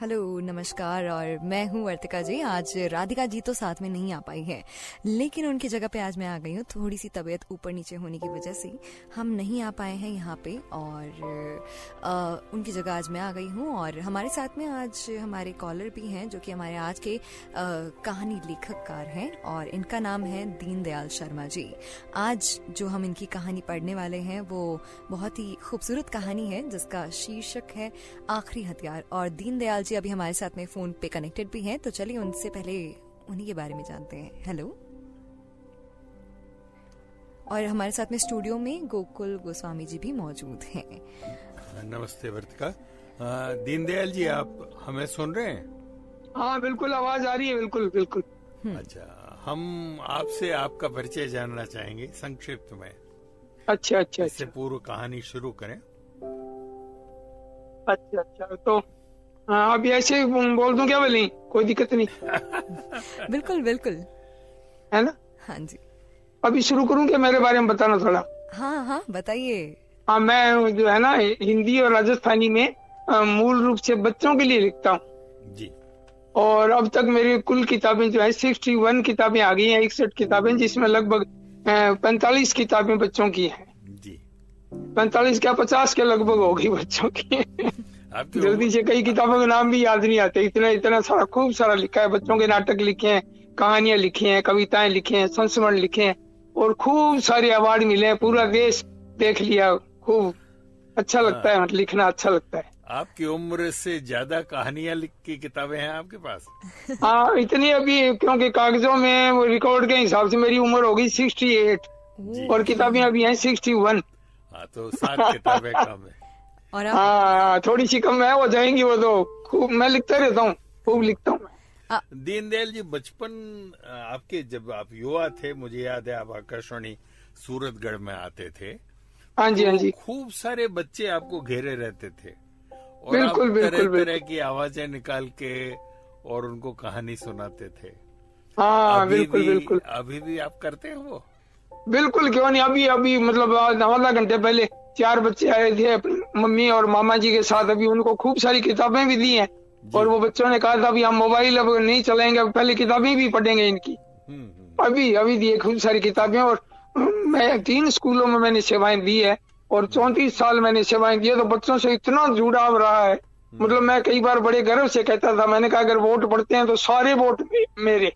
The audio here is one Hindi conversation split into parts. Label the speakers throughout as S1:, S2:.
S1: हेलो, नमस्कार। और मैं हूँ वर्तिका जी। आज राधिका जी तो साथ में नहीं आ पाई है, लेकिन उनकी जगह पे आज मैं आ गई हूँ। थोड़ी सी तबीयत ऊपर नीचे होने की वजह से हम नहीं आ पाए हैं यहाँ पे, और उनकी जगह आज मैं आ गई हूँ। और हमारे साथ में आज हमारे कॉलर भी हैं, जो कि हमारे आज के कहानी लेखककार हैं, और इनका नाम है दीनदयाल शर्मा जी। आज जो हम इनकी कहानी पढ़ने वाले हैं वो बहुत ही खूबसूरत कहानी है, जिसका शीर्षक है आखिरी हथियार। और दीनदयाल जी अभी हमारे साथ में फोन पे कनेक्टेड भी हैं, तो चलिए उनसे पहले उन्हीं के बारे में जानते हैं। हेलो। और हमारे साथ में स्टूडियो में गोकुल गोस्वामी जी भी मौजूद हैं।
S2: नमस्ते वर्तिका। दीनदयाल जी, आप हमें सुन रहे हैं?
S3: हाँ बिल्कुल, आवाज आ रही है। बिल्कुल बिल्कुल।
S2: अच्छा, हम आपसे आपका परिचय जानना चाहेंगे संक्षिप्त में।
S3: अच्छा अच्छा
S2: इससे
S3: अच्छा
S2: पूर्व कहानी शुरू करें।
S3: अच्छा अच्छा। तो अभी ऐसे ही बोल दूं क्या बोली? कोई दिक्कत नहीं
S1: बिल्कुल बिल्कुल।
S3: है ना?
S1: हाँ जी।
S3: अभी शुरू करूं क्या? मेरे बारे में बताना थोड़ा।
S1: हाँ हाँ, बताइए।
S3: हाँ, मैं जो है ना हिंदी और राजस्थानी में मूल रूप से बच्चों के लिए लिखता हूँ
S2: जी।
S3: और अब तक मेरी कुल किताबें जो है 61 किताबें आ गई हैं, 61 किताबें, जिसमें लगभग 45 किताबें बच्चों की हैं।
S2: जी।
S3: 45 क्या 50 के लगभग होगी बच्चों की
S2: आपकी
S3: जल्दी से कई किताबों के नाम भी याद नहीं आते, इतना इतना सारा खूब सारा लिखा है। बच्चों के नाटक लिखे हैं, कहानियां लिखी हैं, कविताएं लिखी हैं, संस्मरण लिखे हैं, और खूब सारे अवार्ड मिले हैं। पूरा देश देख लिया। खूब अच्छा लगता है, लिखना अच्छा लगता है।
S2: आपकी उम्र से ज्यादा कहानियां लिख की किताबें हैं आपके पास?
S3: हाँ, इतनी अभी, क्योंकि कागजों में वो रिकॉर्ड के हिसाब से मेरी उम्र होगी 68
S2: जी।
S3: और किताबें अभी हैं 61।
S2: हाँ, तो 7 किताबें कम है।
S1: और आप
S3: हाँ, थोड़ी सी कम है, हो जाएंगी वो तो। खूब मैं लिखता रहता हूँ, खूब लिखता हूँ।
S2: दीनदयाल जी, बचपन आपके, जब आप युवा थे, मुझे याद है आप आकाशवाणी सूरतगढ़ में आते थे।
S3: हाँ जी, हाँ
S2: तो
S3: जी।
S2: खूब सारे बच्चे आपको घेरे रहते थे और
S3: बिल्कुल
S2: आप
S3: बिल्कुल
S2: तरह तरह
S3: बिल्कुल।
S2: की आवाजें निकाल के और उनको कहानी सुनाते थे।
S3: हाँ बिल्कुल बिल्कुल
S2: अभी भी आप करते हैं वो?
S3: बिल्कुल। क्यों नहीं, अभी अभी मतलब आधा घंटे पहले 4 बच्चे आए थे अपनी मम्मी और मामा जी के साथ। अभी उनको खूब सारी किताबें भी दी हैं,
S2: जी।
S3: और वो बच्चों ने कहा था अभी हम मोबाइल अब नहीं चलाएंगे, अब पहले किताबें भी पढ़ेंगे इनकी। अभी अभी दिए खूब सारी किताबें। और मैं 3 स्कूलों में मैंने सेवाएं दी है, और 34 साल मैंने सेवाएं दी है, तो बच्चों से इतना जुड़ाव रहा है। मतलब मैं कई बार बड़े गर्व से कहता था, मैंने कहा अगर वोट पड़ते हैं तो सारे वोट मेरे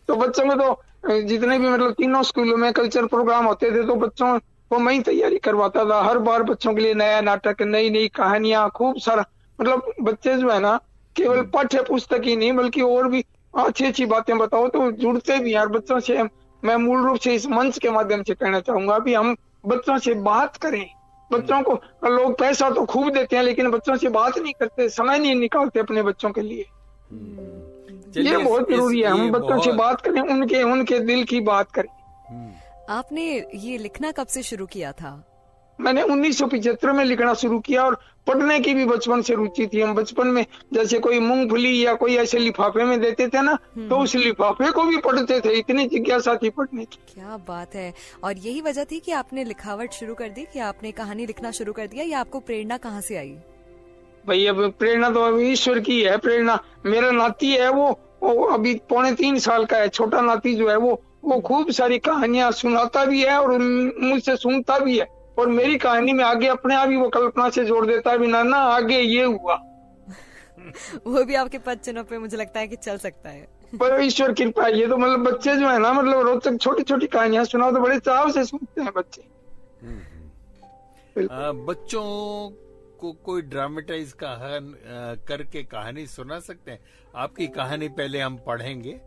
S3: तो बच्चों में तो जितने भी मतलब तीनों स्कूलों में कल्चर प्रोग्राम होते थे, तो बच्चों को मैं ही तैयारी करवाता था। हर बार बच्चों के लिए नया नाटक, नई नई कहानियां, खूब सारा। मतलब बच्चे जो है ना, केवल पाठ्य पुस्तक ही नहीं बल्कि और भी अच्छी अच्छी बातें बताओ तो जुड़ते भी यार बच्चों से। मैं मूल रूप से इस मंच के माध्यम से कहना चाहूंगा भी हम बच्चों से बात करें। बच्चों को लोग पैसा तो खूब देते हैं, लेकिन बच्चों से बात नहीं करते, समय नहीं निकालते अपने बच्चों के लिए। ये बहुत जरूरी है, हम बच्चों से बात करें, उनके उनके दिल की बात करें।
S1: आपने ये लिखना कब से शुरू किया था?
S3: मैंने 1975 में लिखना शुरू किया, और पढ़ने की भी बचपन से रुचि थी। हम बचपन में जैसे कोई मूंगफली या कोई ऐसे लिफाफे में देते थे ना, तो उस लिफाफे को भी पढ़ते थे। इतनी जिज्ञासा थी पढ़ने की।
S1: क्या बात है। और यही वजह थी कि आपने लिखावट शुरू कर दी, कि आपने कहानी लिखना शुरू कर दिया, या आपको प्रेरणा कहाँ से आई?
S3: भाई अब प्रेरणा तो अभी ईश्वर की है। प्रेरणा मेरा नाती है, वो अभी 3.25 साल का है। छोटा नाती जो है वो खूब सारी कहानियां सुनाता भी है और मुझसे सुनता भी है, और मेरी कहानी में आगे अपने आप ही वो कल्पना से जोड़ देता है भी, नाना आगे ये हुआ।
S1: वो भी आपके पद चिन्हों पे मुझे लगता है कि चल सकता है।
S3: पर ईश्वर कृपा है। ये तो मतलब बच्चे जो है ना, मतलब रोचक छोटी छोटी कहानियां सुनाओ तो बड़े चाव से सुनते हैं बच्चे।
S2: बच्चों को कोई ड्रामेटाइज करके कहानी सुना सकते हैं? आपकी कहानी पहले हम पढ़ेंगे,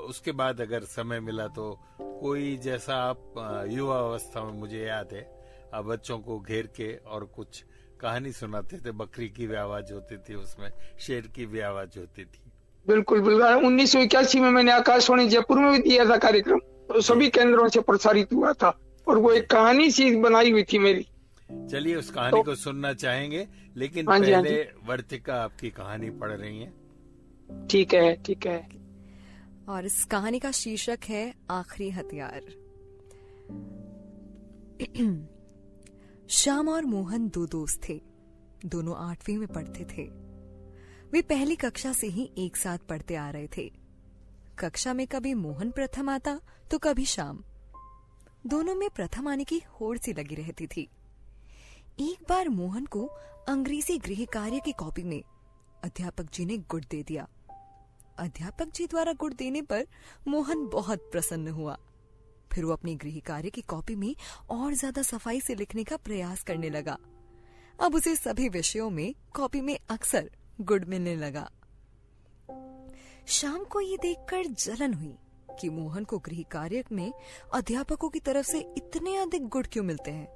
S2: उसके बाद अगर समय मिला तो कोई, जैसा आप युवा अवस्था में, मुझे याद है आप बच्चों को घेर के और कुछ कहानी सुनाते थे। बकरी की भी आवाज होती थी उसमें, शेर की भी आवाज होती थी।
S3: बिल्कुल बिल्कुल। 1981 में मैंने आकाशवाणी जयपुर में भी दिया था कार्यक्रम, तो सभी केंद्रों से प्रसारित हुआ था, और वो एक कहानी सी बनाई हुई थी मेरी।
S2: चलिए उस कहानी को सुनना चाहेंगे, लेकिन
S3: हाँ जी, हाँ
S2: पहले
S3: जी।
S2: वर्तिका आपकी कहानी पढ़ रही हैं।
S3: ठीक है ठीक है।
S1: और इस कहानी का शीर्षक है आखिरी हथियार। श्याम और मोहन 2 दोस्त थे। दोनों 8वीं में पढ़ते थे। वे पहली कक्षा से ही एक साथ पढ़ते आ रहे थे। कक्षा में कभी मोहन प्रथम आता तो कभी श्याम। दोनों में प्रथम आने की होड़ सी लगी रहती थी। एक बार मोहन को अंग्रेजी गृह कार्य की कॉपी में अध्यापक जी ने गुड दे दिया। अध्यापक जी द्वारा गुड देने पर मोहन बहुत प्रसन्न हुआ। फिर वो अपनी गृह कार्य की कॉपी में और ज्यादा सफाई से लिखने का प्रयास करने लगा। अब उसे सभी विषयों में कॉपी में अक्सर गुड मिलने लगा। शाम को ये देखकर जलन हुई कि मोहन को गृह कार्य में अध्यापकों की तरफ से इतने अधिक गुड क्यों मिलते हैं।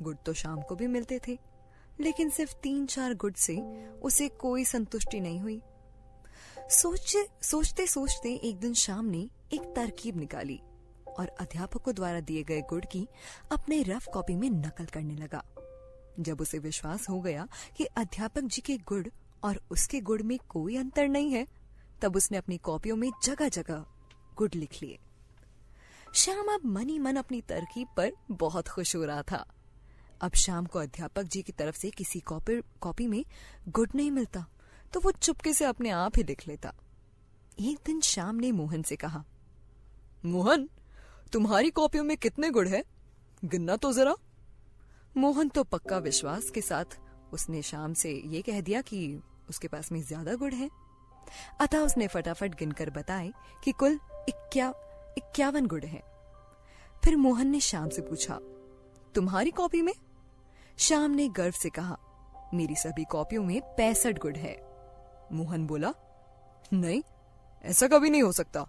S1: गुड तो शाम को भी मिलते थे, लेकिन सिर्फ 3-4 गुड से उसे कोई संतुष्टि नहीं हुई। सोचते सोचते एक दिन शाम ने एक तरकीब निकाली और अध्यापकों द्वारा दिए गए गुड की अपने रफ कॉपी में नकल करने लगा। जब उसे विश्वास हो गया कि अध्यापक जी के गुड और उसके गुड में कोई अंतर नहीं है, तब उसने अपनी कॉपियों में जगह जगह गुड लिख लिए। श्याम अब मन ही मन अपनी तरकीब पर बहुत खुश हो रहा था। अब शाम को अध्यापक जी की तरफ से किसी कॉपी में गुड नहीं मिलता तो वो चुपके से अपने आप ही लिख लेता। एक दिन शाम ने मोहन से कहा, मोहन, तुम्हारी कॉपियों में कितने गुड है, गिनना तो जरा। मोहन तो पक्का विश्वास के साथ उसने शाम से ये कह दिया कि उसके पास में ज्यादा गुड है। अतः उसने फटाफट गिनकर बताए कि कुल 51 गुड है। फिर मोहन ने शाम से पूछा, तुम्हारी कॉपी में? शाम ने गर्व से कहा, मेरी सभी कॉपियों में 65 गुड है। मोहन बोला, नहीं, ऐसा कभी नहीं हो सकता।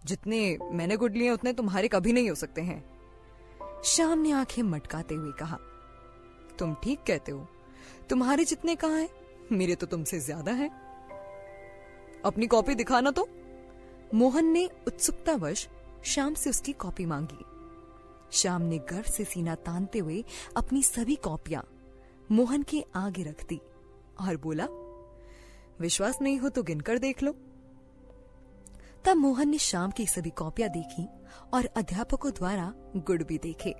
S1: जितने मैंने गुड लिए उतने तुम्हारे कभी नहीं हो सकते हैं। शाम ने आंखें मटकाते हुए कहा, तुम ठीक कहते हो, तुम्हारे जितने कहाँ हैं, मेरे तो तुमसे ज्यादा हैं। अपनी कॉपी दिखाना तो। मोहन ने उत्सुकतावश शाम से उसकी कॉपी मांगी। शाम ने गर्व से सीना तानते हुए अपनी सभी कॉपियां मोहन के आगे रख दी और बोला, विश्वास नहीं हो तो गिनकर देख लो। तब मोहन ने शाम की सभी कॉपियां देखी और अध्यापकों द्वारा गुड भी देखे।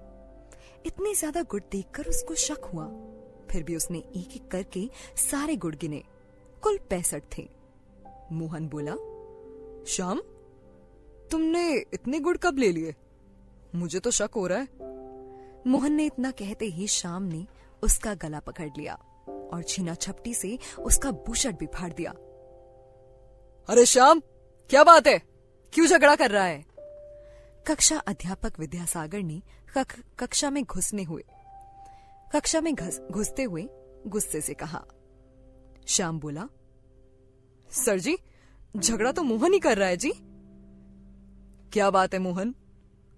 S1: इतने ज्यादा गुड देखकर उसको शक हुआ। फिर भी उसने एक एक करके सारे गुड गिने। कुल 65 थे। मोहन बोला, श्याम, तुमने इतने गुड कब ले लिए? मुझे तो शक हो रहा है। मोहन ने इतना कहते ही शाम ने उसका गला पकड़ लिया और छीना झपटी से उसका बुशर्ट भी फाड़ दिया। अरे श्याम, क्या बात है, क्यों झगड़ा कर रहा है? कक्षा अध्यापक विद्यासागर ने कक्षा में घुसते हुए गुस्से से कहा। श्याम बोला, सर जी, झगड़ा तो मोहन ही कर रहा है जी। क्या बात है मोहन?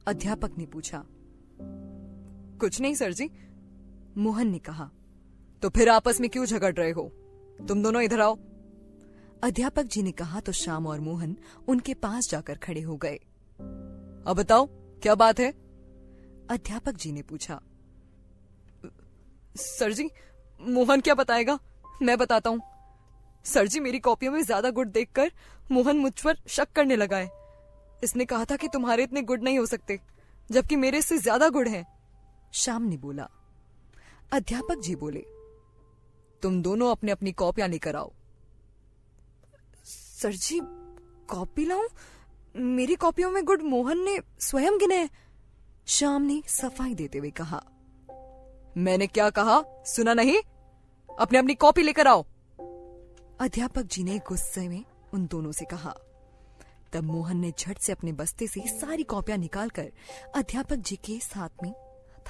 S1: अध्यापक ने पूछा। कुछ नहीं सर जी, मोहन ने कहा। तो फिर आपस में क्यों झगड़ रहे हो? तुम दोनों इधर आओ। अध्यापक जी ने कहा तो श्याम और मोहन उनके पास जाकर खड़े हो गए। अब बताओ, क्या बात है? अध्यापक जी ने पूछा। सर जी, मोहन क्या बताएगा, मैं बताता हूं। सर जी, मेरी कॉपियों में ज्यादा गुड देखकर मोहन मुझ पर शक करने लगा है। इसने कहा था कि तुम्हारे इतने गुड नहीं हो सकते, जबकि मेरे इससे ज्यादा गुड हैं। श्याम ने बोला। अध्यापक जी बोले, तुम दोनों अपने अपनी कॉपियां लेकर आओ। सर जी, कॉपी लाऊं? मेरी कॉपियों में गुड मोहन ने स्वयं गिने हैं। श्याम ने सफाई देते हुए कहा। मैंने क्या कहा, सुना नहीं? अपने अपनी कॉपी लेकर आओ। अध्यापक जी ने गुस्से में उन दोनों से कहा। तब मोहन ने झट से अपने बस्ते से सारी कॉपियां निकालकर अध्यापक जी के साथ में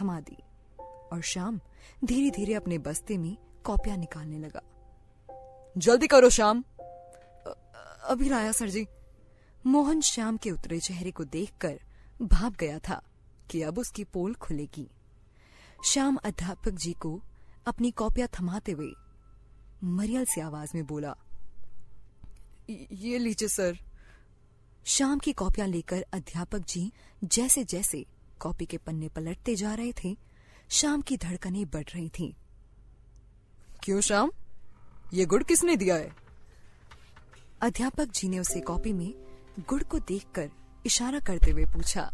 S1: थमा दी और श्याम धीरे धीरे अपने बस्ते में कॉपियां निकालने लगा। जल्दी करो श्याम। अभी लाया सर जी। मोहन श्याम के उतरे चेहरे को देखकर भाप गया था कि अब उसकी पोल खुलेगी। श्याम अध्यापक जी को अपनी कॉपियां थमाते हुए मरियल सी आवाज में बोला, ये लीजिए सर। श्याम की कॉपियां लेकर अध्यापक जी जैसे जैसे कॉपी के पन्ने पलटते जा रहे थे, श्याम की धड़कनें बढ़ रही थीं। क्यों श्याम, ये गुड किसने दिया है? अध्यापक जी ने उसे कॉपी में गुड को देखकर इशारा करते हुए पूछा।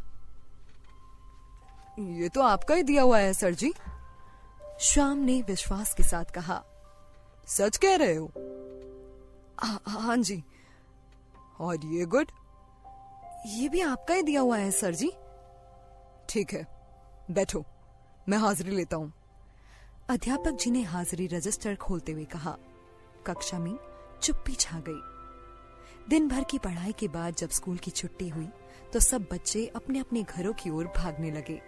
S1: ये तो आपका ही दिया हुआ है सर जी। श्याम ने विश्वास के साथ कहा। सच कह रहे हो? हाँ जी। और ये गुड, ये भी आपका ही दिया हुआ है सर जी। ठीक है, बैठो, मैं हाजिरी लेता हूं। अध्यापक जी ने हाजिरी रजिस्टर खोलते हुए कहा। कक्षा में चुप्पी छा गई। दिन भर की पढ़ाई के बाद जब स्कूल की छुट्टी हुई तो सब बच्चे अपने अपने घरों की ओर भागने लगे।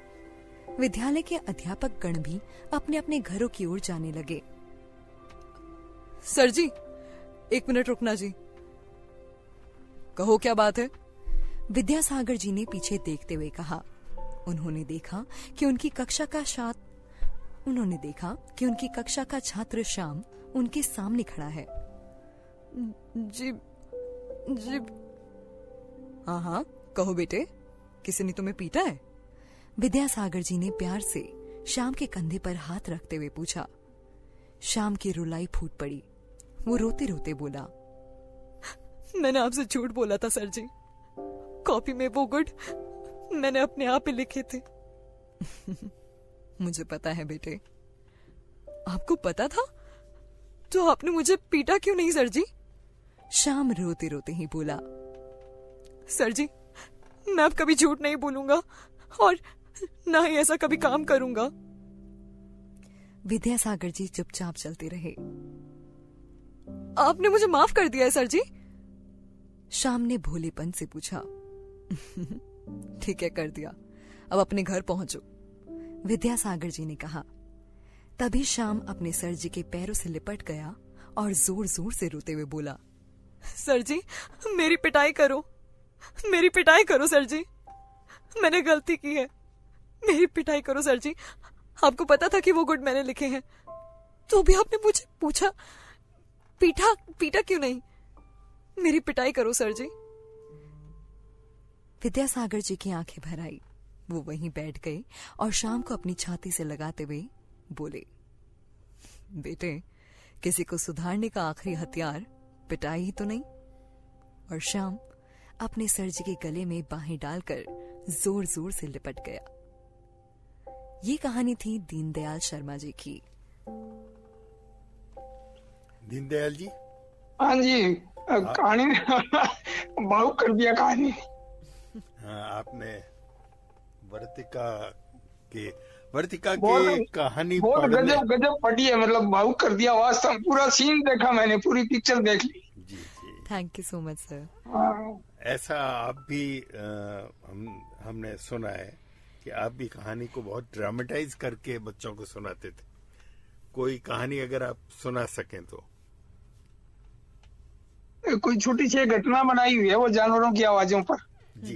S1: विद्यालय के अध्यापक गण भी अपने अपने घरों की ओर जाने लगे। सर जी, 1 मिनट रुकना जी। कहो क्या बात है? विद्यासागर जी ने पीछे देखते हुए कहा। उन्होंने देखा कि उनकी कक्षा का छात्र श्याम उनके सामने खड़ा है। जी जी। हाँ, कहो बेटे, किसी ने तुम्हें पीटा है? विद्यासागर जी ने प्यार से श्याम के कंधे पर हाथ रखते हुए पूछा। श्याम की रुलाई फूट पड़ी। वो रोते रोते बोला, मैंने आपसे झूठ बोला था सर जी। कॉपी में वो गुड मैंने अपने आप ही लिखे थे। मुझे पता है बेटे। आपको पता था तो आपने मुझे पीटा क्यों नहीं सर जी? श्याम रोते रोते ही बोला, सर जी, मैं अब कभी झूठ नहीं बोलूंगा और ना ही ऐसा कभी काम करूंगा। विद्यासागर जी चुपचाप चलते रहे। आपने मुझे माफ कर दिया है सर जी? श्याम ने भोलेपन से पूछा। ठीक है, कर दिया, अब अपने घर पहुंचो, विद्यासागर जी ने कहा। तभी श्याम अपने सर जी के पैरों से लिपट गया और जोर जोर से रोते हुए बोला, सर जी, मेरी पिटाई करो सर जी, मैंने गलती की है, मेरी पिटाई करो सर जी। आपको पता था कि वो गुड मैंने लिखे हैं, तो भी आपने मुझे पूछा पीटा क्यों नहीं? मेरी पिटाई करो सर जी। विद्यासागर जी की आंखें भर आई। वो वहीं बैठ गए और श्याम को अपनी छाती से लगाते हुए बोले, बेटे, किसी को सुधारने का आखिरी हथियार पिटाई ही तो नहीं? और श्याम अपने सर जी के गले में बाहें डालकर जोर जोर से लिपट गया। ये कहानी थी दीनदयाल शर्मा जी की।
S2: दीनदयाल जी।
S3: हाँ जी, कहानी भावुक कर दिया कहानी।
S2: हाँ, आपने वर्तिका की कहानी
S3: बहुत गजब पढ़ी है, मतलब भावुक कर दिया। वास्तव पूरा सीन देखा मैंने, पूरी पिक्चर देख ली।
S2: जी जी,
S1: thank you so much sir.
S2: ऐसा आप भी हमने सुना है कि आप भी कहानी को बहुत ड्रामेटाइज करके बच्चों को सुनाते थे। कोई कहानी अगर आप सुना सकें तो।
S3: कोई छोटी सी घटना बनाई हुई है वो जानवरों की आवाजों पर।
S2: जी।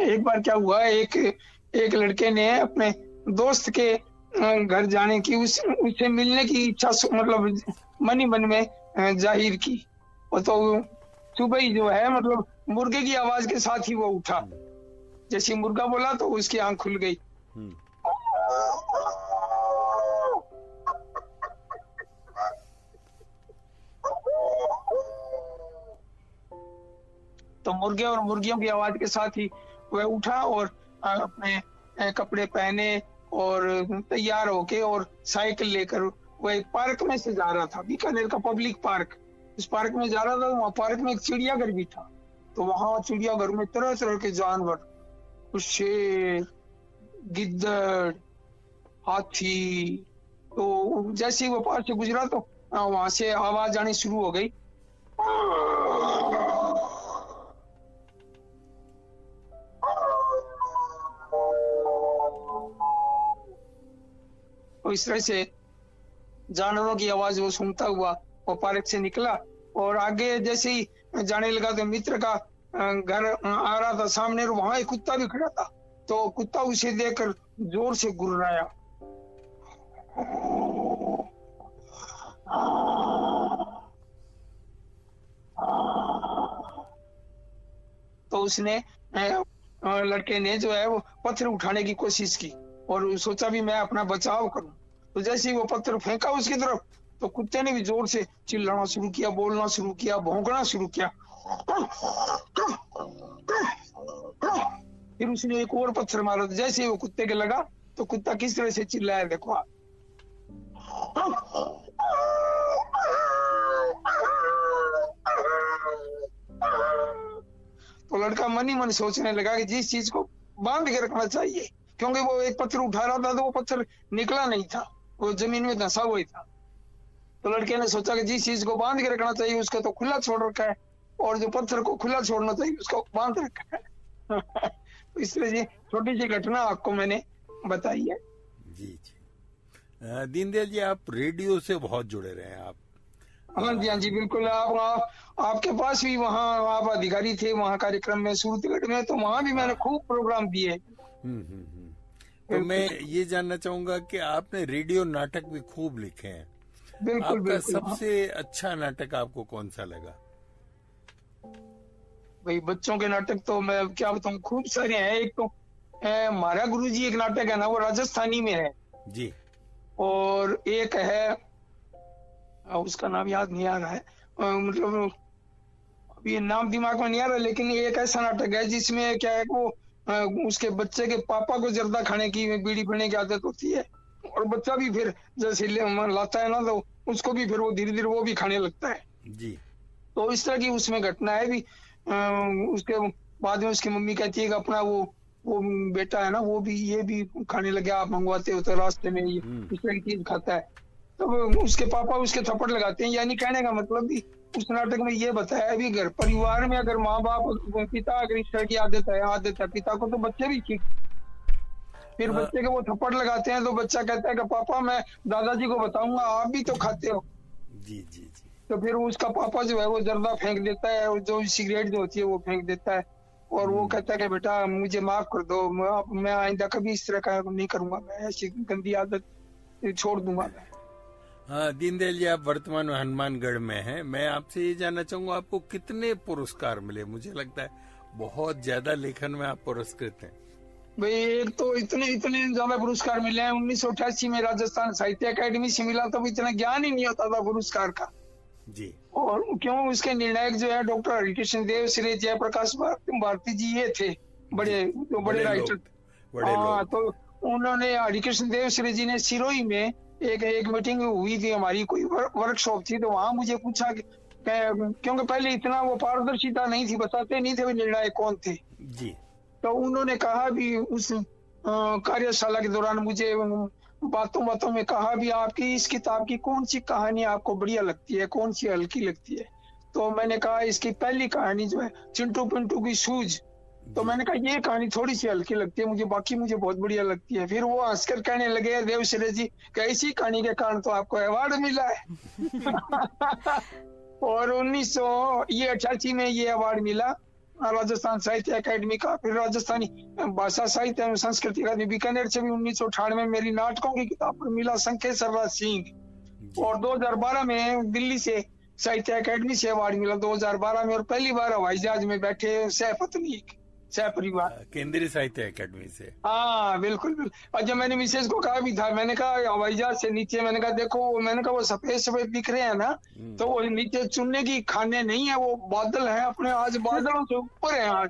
S3: एक बार क्या हुआ, एक लड़के ने अपने दोस्त के घर जाने की, उससे मिलने की इच्छा मतलब मन ही मन में जाहिर की। और तो सुबह ही जो है, मतलब मुर्गे की आवाज के साथ ही वो उठा। जैसे मुर्गा बोला तो उसकी आंख खुल गई। तो मुर्गे और मुर्गियों की आवाज के साथ ही वह उठा और अपने कपड़े पहने और तैयार होके और साइकिल लेकर वह एक पार्क में से जा रहा था, बीकानेर का पब्लिक पार्क। उस पार्क में जा रहा था। वहां पार्क में एक चिड़ियाघर भी था। तो वहां चिड़ियाघर में तरह तरह के जानवर, शेर, गिद्दड़, हाथी। तो जैसे ही वो पार्क से गुजरा तो वहां से आवाज आनी शुरू हो गई। और इस तरह से जानवरों की आवाज वो सुनता हुआ वो पार्क से निकला और आगे जैसे ही जाने लगा तो मित्र का घर आ रहा था सामने, और वहां एक कुत्ता भी खड़ा था। तो कुत्ता उसे देखकर जोर से गुर्राया। तो उसने लड़के ने जो है वो पत्थर उठाने की कोशिश की और सोचा भी मैं अपना बचाव करूं। तो जैसे ही वो पत्थर फेंका उसकी तरफ, तो कुत्ते ने भी जोर से चिल्लाना शुरू किया, बोलना शुरू किया, भौंकना शुरू किया। फिर उसने एक और पत्थर मारा। तो जैसे ही वो कुत्ते के लगा तो कुत्ता किस तरह से चिल्लाया देखो। तो लड़का मन ही मन सोचने लगा कि जिस चीज को बांध के रखना चाहिए, क्योंकि वो एक पत्थर उठा रहा था तो वो पत्थर निकला नहीं था, वो जमीन में धंसा हुआ ही था। तो लड़के ने सोचा कि जिस चीज को बांध के रखना चाहिए उसको तो खुला छोड़ रखा है, और जो पत्थर को खुला छोड़ना चाहिए उसको बांध रखा है। तो इस तरह से छोटी सी घटना आपको मैंने बताई है।
S2: जी जी। दीनदयाल जी, आप रेडियो से बहुत जुड़े रहे हैं आप।
S3: हाँ जी, हाँ जी, बिल्कुल। आपके पास भी वहाँ आप अधिकारी थे वहाँ कार्यक्रम में सूरतगढ़ में, तो वहाँ भी मैंने खूब प्रोग्राम दिए।
S2: तो मैं ये जानना चाहूंगा कि आपने रेडियो नाटक भी खूब लिखे हैं।
S3: बिल्कुल
S2: आपका
S3: बिल्कुल।
S2: सबसे अच्छा नाटक आपको कौन सा लगा?
S3: भाई बच्चों के नाटक तो मैं क्या बताऊँ, खूब सारे हैं। एक तो हमारा गुरुजी एक नाटक है ना, वो राजस्थानी में है
S2: जी।
S3: और एक है उसका नाम याद नहीं आ रहा है, मतलब अभी ये नाम दिमाग में नहीं आ रहा, लेकिन एक ऐसा नाटक है जिसमें क्या है वो उसके बच्चे के पापा को जर्दा खाने की, बीड़ी पीने की आदत होती है, और बच्चा भी फिर जैसे लाता है ना तो उसको भी फिर वो धीरे धीरे वो भी खाने लगता है।
S2: जी।
S3: तो इस तरह की उसमें घटना है भी। उसके बाद में उसकी मम्मी कहती है कि अपना वो बेटा है ना वो भी ये भी खाने लगे, आप मंगवाते हो तो रास्ते में ये इस तरह की चीज खाता है। तो उसके पापा उसके थप्पड़ लगाते हैं। यानी कहने का मतलब भी उस नाटक में ये बताया है भी घर परिवार में अगर माँ बाप पिता अगर इस तरह की आदत है पिता को, तो बच्चे भी ठीक। फिर बच्चे के वो थप्पड़ लगाते हैं तो बच्चा कहता है कि पापा मैं दादाजी को बताऊंगा, आप भी तो खाते हो।
S2: जी जी जी।
S3: तो फिर उसका पापा जो है वो जर्दा फेंक देता है, और जो सिगरेट जो होती है वो फेंक देता है, और वो कहता है कि बेटा मुझे माफ कर दो, मैं आइंदा कभी इस तरह का नहीं करूंगा, मैं ऐसी गंदी आदत छोड़ दूंगा मैं।
S2: हाँ दीनदयाल जी, आप वर्तमान में हनुमानगढ़ में हैं। मैं आपसे ये जानना चाहूंगा आपको कितने पुरस्कार मिले? मुझे लगता है बहुत ज्यादा लेखन में आप पुरस्कृत हैं।
S3: भाई एक तो इतने इतने ज्यादा पुरस्कार मिले हैं। 1988 में राजस्थान साहित्य अकादमी से मिला, तब इतना ज्ञान ही नहीं होता था पुरस्कार का।
S2: जी।
S3: और क्यों उसके निर्णायक जो है डॉक्टर हरिकृष्ण देव, श्री जयप्रकाश भारती जी ये थे बड़े
S2: बड़े
S3: राइटर। हाँ, तो उन्होंने हरिकृष्ण देव श्री जी ने सिरोही में एक मीटिंग हुई थी हमारी, कोई वर्कशॉप थी, तो वहां मुझे पूछा क्योंकि पहले इतना वो पारदर्शिता नहीं थी, बताते नहीं थे वो निर्णायक कौन थे।
S2: जी।
S3: तो उन्होंने कहा भी उस कार्यशाला के दौरान मुझे बातों बातों में कहा भी आपकी इस किताब की कौन सी कहानी आपको बढ़िया लगती है, कौन सी हल्की लगती है। तो मैंने कहा इसकी पहली कहानी जो है चिंटू पिंटू की सूझ, तो मैंने कहा ये कहानी थोड़ी सी हल्की लगती है मुझे, बाकी मुझे बहुत बढ़िया लगती है। फिर वो हंसकर कहने लगे देवश्री जी कि इसी कहानी के कारण तो आपको अवार्ड मिला है। और 1988 में ये अवार्ड मिला राजस्थान साहित्य अकादमी का। फिर राजस्थानी भाषा साहित्य एवं संस्कृति अकादमी बीकानेर से भी 1998 में मेरी नाटकों की किताब पर मिला संकेत सर्राज सिंह। और 2012 में दिल्ली से साहित्य अकादमी से अवार्ड मिला 2012 में, और पहली बार हवाई जहाज में बैठे सहपत्नी सहपरिवार
S2: केंद्रीय साहित्य अकादमी से।
S3: हाँ बिल्कुल बिल्कुल। और जब मैंने मिसेज को कहा भी था, मैंने कहा हवाई जहाज से नीचे, मैंने कहा देखो, मैंने कहा वो सफेद सफेद दिख रहे हैं ना, तो वो नीचे चुनने की खाने नहीं है, वो बादल हैं अपने, आज बादलों से ऊपर है आज।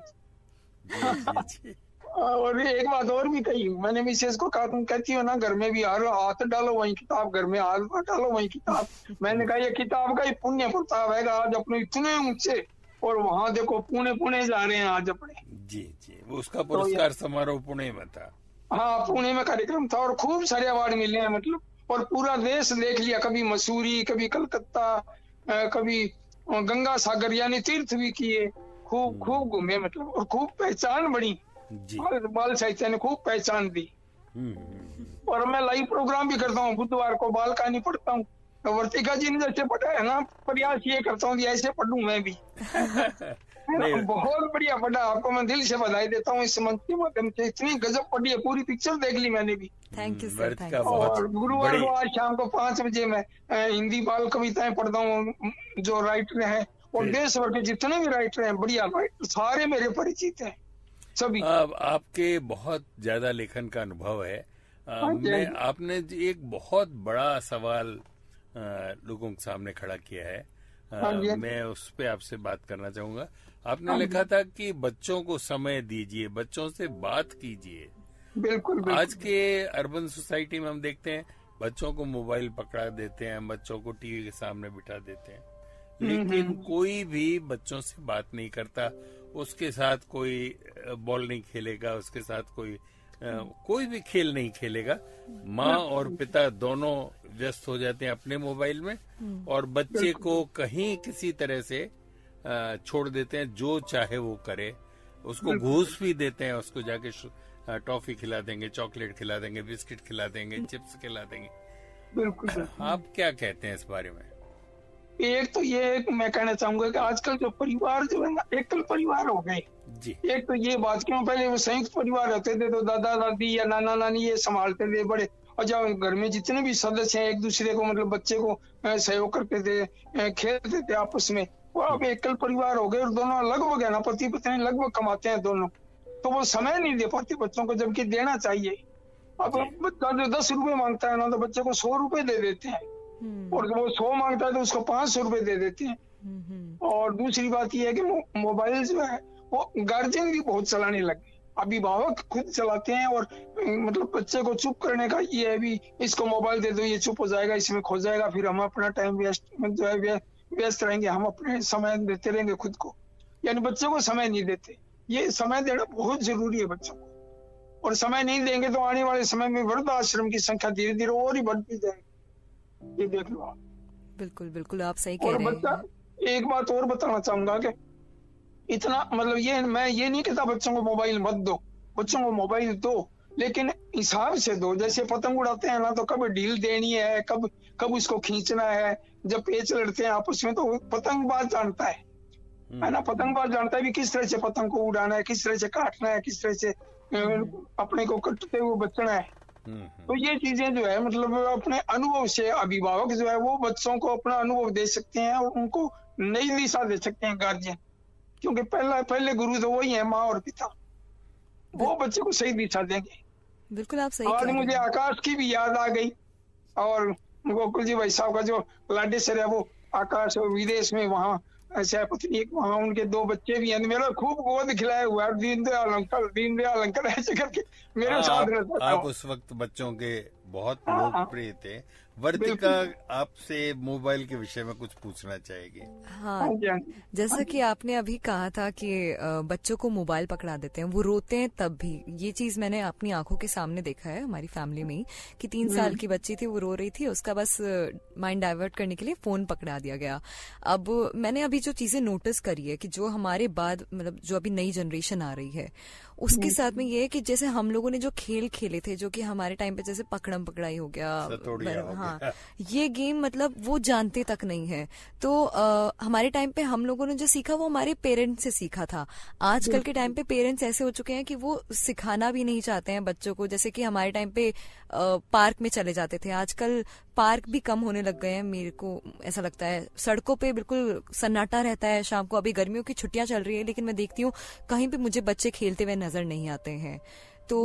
S2: जी।
S3: और एक बात और भी कही मैंने मिसेज को कहा, तुम कहती हो ना घर में भी हाथ डालो वही किताब, घर में हाथ डालो वही किताब। मैंने कहा ये किताब का ही पुण्य प्रताप है, आज अपने इतने ऊंचे, और वहां देखो पुणे जा रहे हैं आज अपने।
S2: जी जी। वो उसका पुरस्कार समारोह पुणे में था।
S3: हाँ, पुणे में कार्यक्रम था, और खूब सारे अवार्ड मिले हैं मतलब, और पूरा देश देख लिया, कभी मसूरी, कभी कलकत्ता, कभी गंगा सागर, यानी तीर्थ भी किए, खूब खूब घूमे मतलब, और खूब पहचान बनी। बाल साहित्य ने खूब पहचान दी। और मैं लाइव प्रोग्राम भी करता हूँ, बुधवार को बाल कहानी पढ़ता हूँ। वर्तिका जी ने जैसे पढ़ा है ना, प्रयास ये करता हूँ ऐसे पढ़ूं मैं भी। बहुत बढ़िया पढ़ा, आपको मैं दिल से बधाई देता हूँ इस मंच के माध्यम से। इतनी गजब पढ़ी है, पूरी पिक्चर देख ली मैंने भी।
S1: Thank you sir, thank
S2: you.
S3: और गुरुवार को आज शाम को 5 बजे मैं हिंदी बाल कविताएं पढ़ता हूँ, जो राइटर हैं, और देश भर के जितने भी राइटर हैं, बढ़िया राइटर सारे मेरे परिचित हैं सभी।
S2: आपके बहुत ज्यादा लेखन का अनुभव है। आपने एक बहुत बड़ा सवाल लोगों के सामने खड़ा किया है। मैं उस पे आपसे बात करना चाहूंगा। आपने लिखा था कि बच्चों को समय दीजिए, बच्चों से बात कीजिए।
S3: बिल्कुल।
S2: आज के अर्बन सोसाइटी में हम देखते हैं बच्चों को मोबाइल पकड़ा देते हैं, बच्चों को टीवी के सामने बिठा देते हैं, लेकिन कोई भी बच्चों से बात नहीं करता, उसके साथ कोई बॉल नहीं खेलेगा, उसके साथ कोई भी खेल नहीं खेलेगा। माँ और पिता दोनों व्यस्त हो जाते हैं अपने मोबाइल में, और बच्चे को कहीं किसी तरह से छोड़ देते हैं, जो चाहे वो करे। उसको घूस भी देते हैं, उसको जाके टॉफी खिला देंगे, चॉकलेट खिला देंगे, बिस्किट खिला देंगे, चिप्स खिला देंगे।
S3: बिल्कुल।
S2: आप क्या कहते हैं इस बारे में?
S3: एक तो ये मैं कहना चाहूंगा कि आजकल जो परिवार जो है ना, एकल परिवार हो गए
S2: जी।
S3: एक तो ये बात, क्यों पहले वो संयुक्त परिवार होते थे तो दादा दादी या नाना नानी ये संभालते थे बड़े, और जब घर में जितने भी सदस्य हैं एक दूसरे को मतलब बच्चे को सहयोग करते थे, खेलते थे आपस में। और अब एकल परिवार हो गए और दोनों लगभग है ना, पति पत्नी लगभग कमाते हैं दोनों, तो वो समय नहीं दे पाते बच्चों को, जबकि देना चाहिए। अब बच्चा जो 10 रुपए मांगता है ना, तो बच्चे को 100 रुपए दे देते हैं, और वो 100 मांगता है तो उसको 500 रुपए दे देते हैं। और दूसरी बात यह है कि मोबाइल जो है वो गार्जियन भी बहुत चलाने लगे, अभिभावक खुद चलाते हैं, और मतलब बच्चे को चुप करने का ये है भी, इसको मोबाइल दे दो ये चुप हो जाएगा, इसमें खो जाएगा, फिर हम अपना टाइम वेस्ट जो है व्यस्त रहेंगे, हम अपने समय देते रहेंगे खुद को, यानी बच्चे को समय नहीं देते। ये समय देना बहुत जरूरी है बच्चों को, और समय नहीं देंगे तो आने वाले समय में वृद्धाश्रम की संख्या धीरे धीरे और ही बढ़ती जाएगी। ये देख लो आप।
S1: बिल्कुल बिल्कुल, आप सही कह
S3: और
S1: रहे
S3: बच्चा,
S1: हैं।
S3: एक बात और बताना चाहूंगा कि इतना मतलब मैं ये नहीं कहता बच्चों को मोबाइल मत दो, बच्चों को मोबाइल दो, लेकिन हिसाब से दो। जैसे पतंग उड़ाते हैं ना, तो कब ढील देनी है, कब उसको खींचना है। जब पेच लड़ते हैं आपस में, तो पतंगबाज जानता है ना, पतंगबाज जानता है भी किस तरह से पतंग को उड़ाना है, किस तरह से काटना है, किस तरह से अपने को कटते हुए बचना है। तो ये चीजें जो है मतलब अपने अनुभव से अभिभावक जो है वो बच्चों को अपना अनुभव दे सकते हैं, और उनको नई दिशा दे सकते हैं गार्जियन, क्योंकि पहले गुरु तो वही है, माँ और पिता, वो बच्चे को सही दिशा देंगे।
S1: बिल्कुल आप सही
S3: और
S1: कह रहे
S3: मुझे
S1: हैं।
S3: आकाश की भी याद आ गई, और गोकुल जी भाई साहब का जो लाडेसर है, वो आकाश विदेश में वहाँ ऐसा पत्नी, वहाँ उनके 2 बच्चे भी हैं, मेरा खूब गोद खिलाया हुआ है, दीनदयाल अंकल ऐसे करके मेरे साथ रहता था।
S2: आप उस वक्त बच्चों के बहुत लोकप्रिय थे। वर्तिका आपसे मोबाइल के विषय में कुछ पूछना चाहेगी?
S1: हाँ, जैसा कि आपने अभी कहा था कि बच्चों को मोबाइल पकड़ा देते हैं, वो रोते हैं तब भी। ये चीज मैंने अपनी आंखों के सामने देखा है हमारी फैमिली में ही, कि 3 साल की बच्ची थी, वो रो रही थी, उसका बस माइंड डाइवर्ट करने के लिए फोन पकड़ा दिया गया। अब मैंने अभी जो चीजें नोटिस करी है कि जो हमारे बाद मतलब जो अभी नई जनरेशन आ रही है, उसके साथ में ये है कि जैसे हम लोगों ने जो खेल खेले थे, जो कि हमारे टाइम पे जैसे पकड़म पकड़ाई हो गया, हाँ, ये गेम मतलब वो जानते तक नहीं है। तो हमारे टाइम पे हम लोगों ने जो सीखा वो हमारे पेरेंट्स से सीखा था। आजकल के टाइम पे पेरेंट्स ऐसे हो चुके हैं कि वो सिखाना भी नहीं चाहते हैं बच्चों को। जैसे कि हमारे टाइम पे पार्क में चले जाते थे, आजकल पार्क भी कम होने लग गए हैं, मेरे को ऐसा लगता है। सड़कों पे बिल्कुल सन्नाटा रहता है शाम को। अभी गर्मियों की छुट्टियां चल रही है, लेकिन मैं देखती हूँ कहीं पे मुझे बच्चे खेलते हुए नजर नहीं आते हैं। तो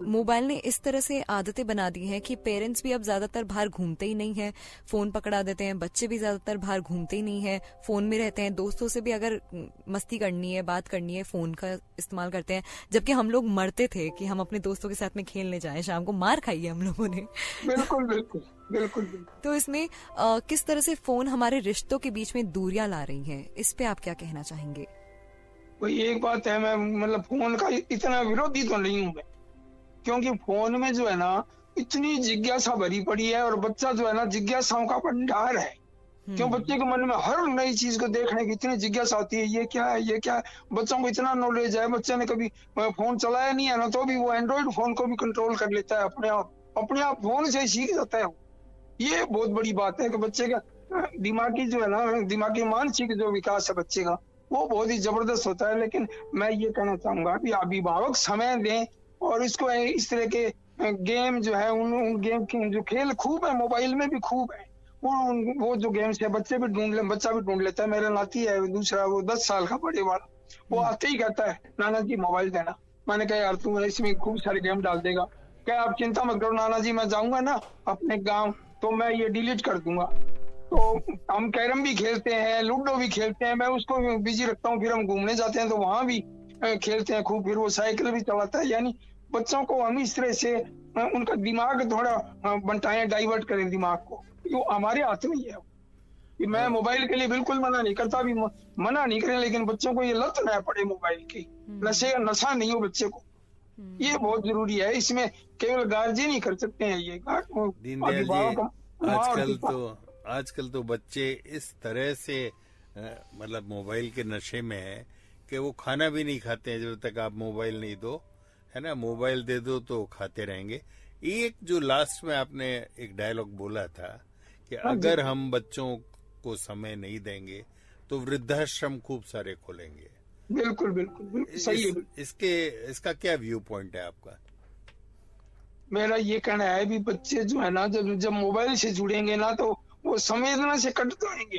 S1: मोबाइल ने इस तरह से आदतें बना दी हैं कि पेरेंट्स भी अब ज्यादातर बाहर घूमते ही नहीं है, फोन पकड़ा देते हैं। बच्चे भी ज्यादातर बाहर घूमते ही नहीं है, फोन में रहते हैं। दोस्तों से भी अगर मस्ती करनी है, बात करनी है, फोन का इस्तेमाल करते हैं। जबकि हम लोग मरते थे कि हम अपने दोस्तों के साथ में खेलने जाएं, शाम को मार खाई है हम लोगों ने।
S3: बिल्कुल बिल्कुल बिल्कुल।
S1: तो इसमें किस तरह से फोन हमारे रिश्तों के बीच में दूरियां ला रही है, इस पे आप क्या कहना चाहेंगे?
S3: वही एक बात है, मैं मतलब फोन का इतना विरोधी तो नहीं हूँ मैं, क्योंकि फोन में जो है ना इतनी जिज्ञासा भरी पड़ी है, और बच्चा जो है ना जिज्ञासाओं का भंडार है। क्यों, बच्चे के मन में हर नई चीज को देखने की इतनी जिज्ञासा होती है, ये क्या है, ये क्या है। बच्चों को इतना नॉलेज है, बच्चे ने कभी फोन चलाया नहीं है ना, तो भी वो एंड्रॉइड फोन को भी कंट्रोल कर लेता है अपने आप फोन से सीख जाता है। ये बहुत बड़ी बात है कि बच्चे का दिमागी जो है ना, दिमागी मानसिक जो विकास है बच्चे का, वो बहुत ही जबरदस्त होता है। लेकिन मैं ये कहना चाहूंगा कि अभिभावक समय दें, और इसको इस तरह के गेम जो है, उन गेम के जो खेल खूब है, मोबाइल में भी खूब है, वो जो गेम्स है बच्चा भी ढूंढ लेता है। मेरा नाती है दूसरा, वो 10 साल का बड़े वाला, वो आते ही कहता है नाना जी मोबाइल देना। मैंने कहा यार तू इसमें खूब सारे गेम डाल देगा। क्या आप चिंता मत करो नाना जी, मैं जाऊंगा ना अपने गाँव तो मैं ये डिलीट कर दूंगा। तो हम कैरम भी खेलते हैं, लूडो भी खेलते हैं, मैं उसको बिजी रखता हूँ। फिर हम घूमने जाते हैं तो वहां भी खेलते हैं खूब। फिर वो साइकिल भी चलाता है। यानी बच्चों को हम इस तरह से उनका दिमाग थोड़ा बंटाएं, डाइवर्ट करें दिमाग को, वो हमारे हाथ में ही है। कि मैं मोबाइल के लिए बिल्कुल मना नहीं करता, भी मना नहीं करें, लेकिन बच्चों को ये लत ना पड़े मोबाइल की, नशा नहीं हो बच्चे को, ये बहुत जरूरी है। इसमें केवल गार्जियन ही कर सकते हैं ये।
S2: दीनदयाल जी, आजकल तो बच्चे इस तरह से मतलब मोबाइल के नशे में है कि वो खाना भी नहीं खाते हैं जब तक आप मोबाइल नहीं दो, है ना। मोबाइल दे दो तो खाते रहेंगे। एक जो लास्ट में आपने एक डायलॉग बोला था कि अगर हम बच्चों को समय नहीं देंगे तो वृद्धाश्रम खूब सारे खोलेंगे।
S3: बिल्कुल बिल्कुल बिल्कुल सही है।
S2: इसका क्या व्यू पॉइंट है आपका?
S3: मेरा ये कहना है भी बच्चे जो है ना, जब मोबाइल से जुड़ेंगे ना तो वो संवेदना से कट जाएंगे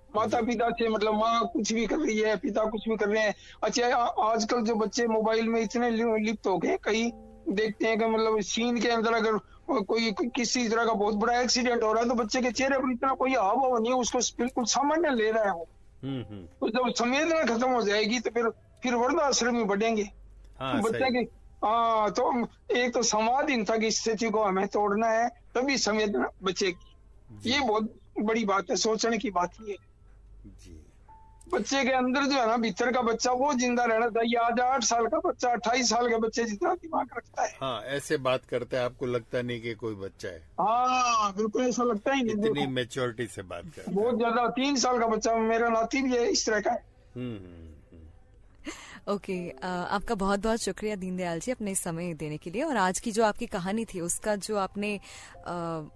S3: माता पिता से। मतलब माँ कुछ भी कर रही है, पिता कुछ भी कर रहे हैं। अच्छा, आजकल जो बच्चे मोबाइल में इतने लिप्त हो गए, कई देखते हैं कि मतलब सीन के अंदर अगर कोई किसी तरह का बहुत बड़ा एक्सीडेंट हो रहा है तो बच्चे के चेहरे पर इतना कोई हाव भाव नहीं है, उसको बिल्कुल सामान्य ले रहा है वो। तो जब संवेदना खत्म हो जाएगी तो फिर वृद्धाश्रम में बढ़ेंगे।
S2: हाँ,
S3: बच्चे की तो एक तो संवादहीनता की स्थिति को हमें तोड़ना है, तभी संवेदना बचेगी। ये बहुत बड़ी बात है, सोचने की बात ये
S2: जी।
S3: बच्चे के अंदर जो है ना, भीतर का बच्चा वो जिंदा रहना चाहिए। आज 8 साल का बच्चा 28 साल के बच्चे जितना दिमाग रखता है।
S2: हाँ, ऐसे बात करते हैं, आपको लगता नहीं कि कोई बच्चा है।
S3: हाँ बिल्कुल, ऐसा लगता ही नहीं।
S2: इतनी मैच्योरिटी से बात करते हैं।
S3: बहुत ज्यादा। 3 साल का बच्चा, मेरा नाती भी है इस तरह का है।
S1: ओके, आपका बहुत बहुत शुक्रिया दीनदयाल जी अपने समय देने के लिए। और आज की जो आपकी कहानी थी उसका जो आपने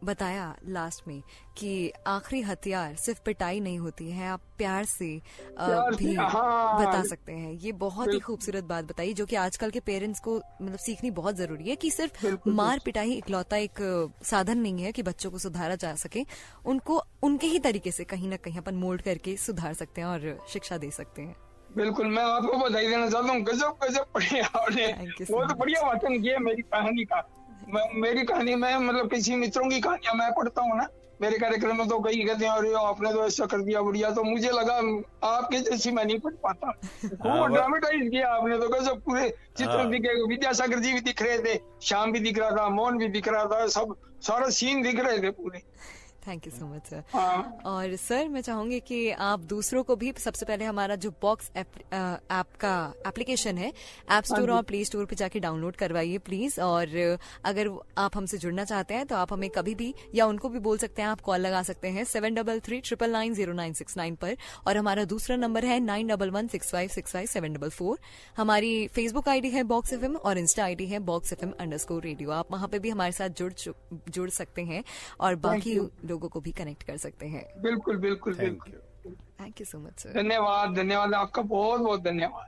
S1: बताया लास्ट में कि आखिरी हथियार सिर्फ पिटाई नहीं होती है, आप प्यार से भी बता सकते हैं। ये बहुत ही खूबसूरत बात बताई जो कि आजकल के पेरेंट्स को मतलब सीखनी बहुत जरूरी है कि सिर्फ मार पिटाई इकलौता एक साधन नहीं है कि बच्चों को सुधारा जा सके। उनको उनके ही तरीके से कहीं ना कहीं अपन मोल्ड करके सुधार सकते हैं और शिक्षा दे सकते हैं।
S3: बिल्कुल, मैं आपको बधाई देना चाहता हूँ। गजब गजब पढ़े आपने, बहुत बढ़िया वाचन किया मेरी कहानी का। मेरी कहानी में मतलब किसी मित्रों की कहानियां मैं पढ़ता हूँ ना मेरे कार्यक्रम में, तो कई कहते हैं अरे आपने तो ऐसा कर दिया बढ़िया, तो मुझे लगा आपके जैसी मैं नहीं पढ़ पाता। खूब ड्रामेटाइज किया आपने तो, गजब। पूरे चित्र दिखे, विद्यासागर जी भी दिख रहे थे, श्याम भी दिख रहा था, मोहन भी दिख रहा था, सब सारा सीन दिख रहे थे पूरे।
S1: Thank you so much sir. और सर मैं चाहूंगी कि आप दूसरों को भी, सबसे पहले हमारा जो बॉक्स ऐप का एप्लीकेशन है ऐप स्टोर और प्ले स्टोर पे जाके डाउनलोड करवाइए प्लीज। और अगर आप हमसे जुड़ना चाहते हैं तो आप हमें कभी भी या उनको भी बोल सकते हैं, आप कॉल लगा सकते हैं 7339990969 पर। और हमारा दूसरा नंबर है 9116565744। हमारी फेसबुक आईडी है बॉक्स FM और इंस्टा आईडी है boxfm_radio। आप वहां पे भी हमारे साथ जुड़ सकते हैं और बाकी लोगों को भी कनेक्ट कर सकते हैं।
S3: बिल्कुल बिल्कुल
S2: थैंक
S3: बिल्कुल।
S2: You
S1: thank you so much sir.
S3: धन्यवाद, धन्यवाद आपका, बहुत बहुत धन्यवाद।